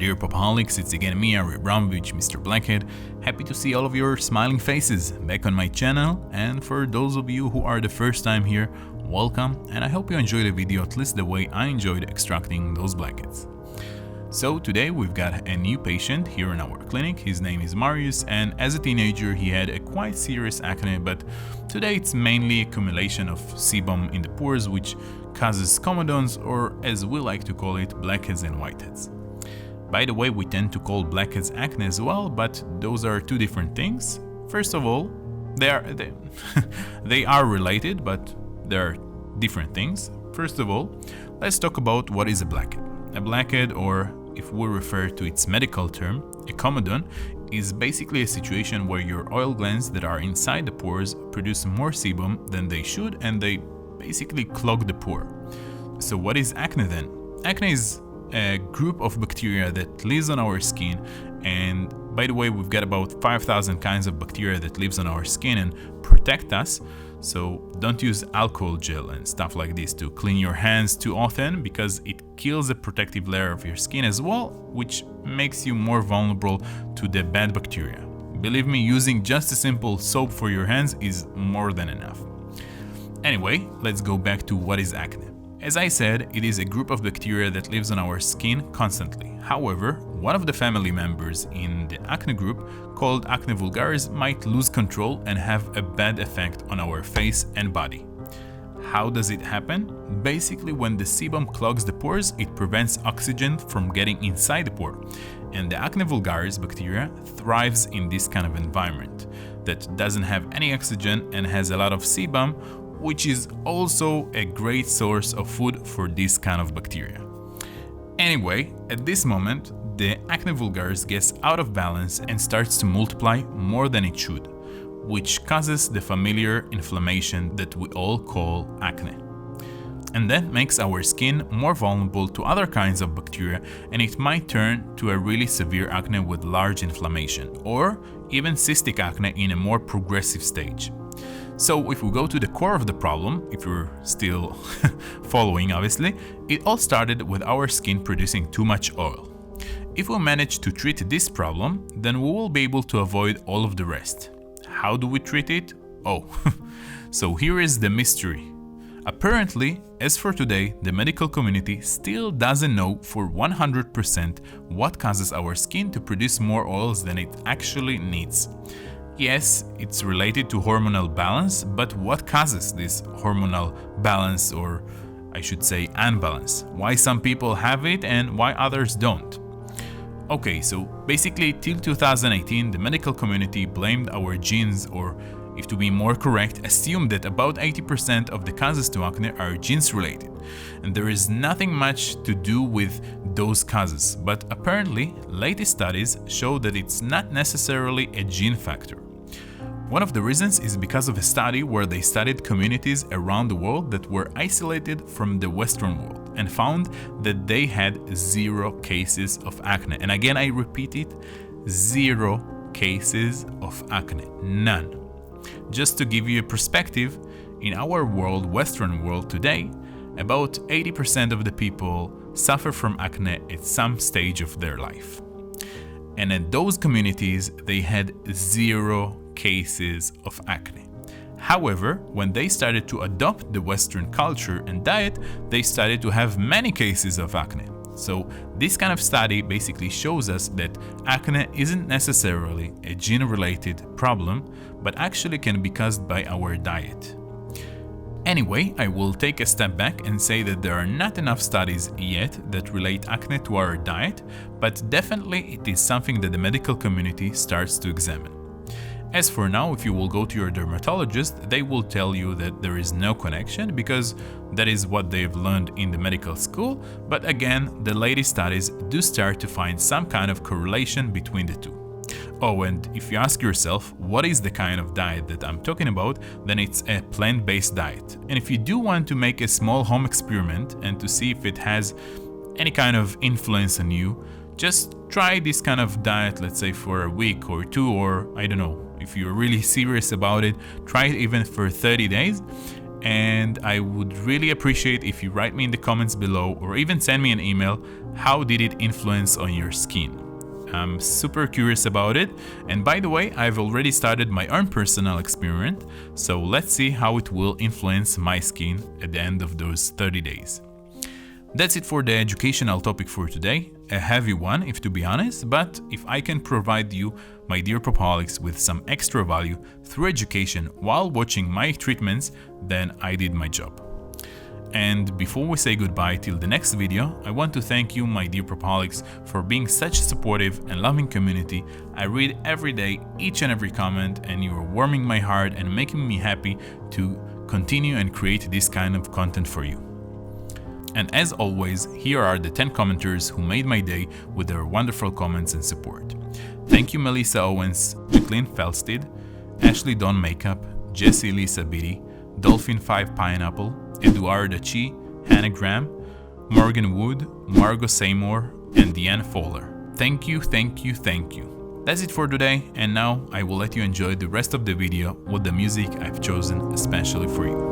dear POPAHOLICs, it's again me, Arie Abramovich, Mr.Blackhead. Happy to see all of your smiling faces back on my channel, and for those of you who are the first time here, welcome, and I hope you enjoyed the video at least the way I enjoyed extracting those blackheads. So today we've got a new patient here in our clinic. His name is Marius, and as a teenager he had a quite serious acne, but today it's mainly accumulation of sebum in the pores which causes comedones, or as we like to call it, blackheads and whiteheads. By the way, we tend to call blackheads acne as well, but those are two different things. First of all, they are related, but they are different things. First of all, let's talk about what is a blackhead. A blackhead, or if we refer to its medical term, a comedone, is basically a situation where your oil glands that are inside the pores produce more sebum than they should, and they basically clog the pore. So what is acne then? Acne is a group of bacteria that lives on our skin, and by the way, we've got about 5,000 kinds of bacteria that lives on our skin and protect us. So don't use alcohol gel and stuff like this to clean your hands too often, because it kills the protective layer of your skin as well, which makes you more vulnerable to the bad bacteria. Believe me, using just a simple soap for your hands is more than enough. Anyway, let's go back to what is acne. As I said, it is a group of bacteria that lives on our skin constantly. However, one of the family members in the acne group, called acne vulgaris, might lose control and have a bad effect on our face and body. How does it happen? Basically, when the sebum clogs the pores, it prevents oxygen from getting inside the pore. And the acne vulgaris bacteria thrives in this kind of environment that doesn't have any oxygen and has a lot of sebum, which is also a great source of food for this kind of bacteria. Anyway, at this moment, the acne vulgaris gets out of balance and starts to multiply more than it should, which causes the familiar inflammation that we all call acne. And that makes our skin more vulnerable to other kinds of bacteria, and it might turn to a really severe acne with large inflammation, or even cystic acne in a more progressive stage. So if we go to the core of the problem, if you're still following obviously, it all started with our skin producing too much oil. If we manage to treat this problem, then we will be able to avoid all of the rest. How do we treat it? Oh, so here is the mystery. Apparently, as for today, the medical community still doesn't know for 100% what causes our skin to produce more oils than it actually needs. Yes, it's related to hormonal balance, but what causes this hormonal balance, or I should say unbalance? Why some people have it and why others don't? Okay, so basically till 2018 the medical community blamed our genes, or if to be more correct, assumed that about 80% of the causes to acne are genes related, and there is nothing much to do with those causes. But apparently, latest studies show that it's not necessarily a gene factor. One of the reasons is because of a study where they studied communities around the world that were isolated from the Western world and found that they had 0 cases of acne. And again, I repeat it, 0 cases of acne, none. Just to give you a perspective, in our world, Western world today, about 80% of the people suffer from acne at some stage of their life. And in those communities, they had 0 cases of acne. However, when they started to adopt the Western culture and diet, they started to have many cases of acne. So this kind of study basically shows us that acne isn't necessarily a gene-related problem, but actually can be caused by our diet. Anyway, I will take a step back and say that there are not enough studies yet that relate acne to our diet, but definitely it is something that the medical community starts to examine. As for now, if you will go to your dermatologist, they will tell you that there is no connection, because that is what they've learned in the medical school, but again, the latest studies do start to find some kind of correlation between the two. Oh, and if you ask yourself what is the kind of diet that I'm talking about, then it's a plant-based diet. And if you do want to make a small home experiment and to see if it has any kind of influence on you, just try this kind of diet, let's say for a week or two, or I don't know, if you're really serious about it, try it even for 30 days. and I would really appreciate if you write me in the comments below or even send me an email. How did it influence on your skin? I'm super curious about it, and by the way, I've already started my own personal experiment, so let's see how it will influence my skin at the end of those 30 days. That's it for the educational topic for today, a heavy one if to be honest, but if I can provide you, my dear Popaholics, with some extra value through education while watching my treatments, then I did my job. And before we say goodbye till the next video, I want to thank you, my dear Popaholics, for being such a supportive and loving community. I read every day, each and every comment, and you are warming my heart and making me happy to continue and create this kind of content for you. And as always, here are the 10 commenters who made my day with their wonderful comments and support. Thank you Melissa Owens, Jacqueline Felstead, Ashley Dawn Makeup, Jessie Lisa Biddy, Dolphin 5 Pineapple, Eduardo Chi, Hannah Graham, Morgan Wood, Margot Seymour, and Deanne Fowler. Thank you, thank you, thank you. That's it for today, and now I will let you enjoy the rest of the video with the music I've chosen especially for you.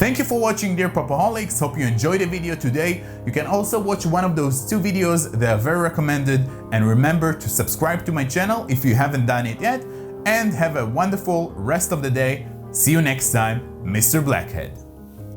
Thank you for watching, dear Popaholics. Hope you enjoyed the video today. You can also watch one of those 2 videos. They are very recommended. And remember to subscribe to my channel if you haven't done it yet. And have a wonderful rest of the day. See you next time, Mr. Blackhead.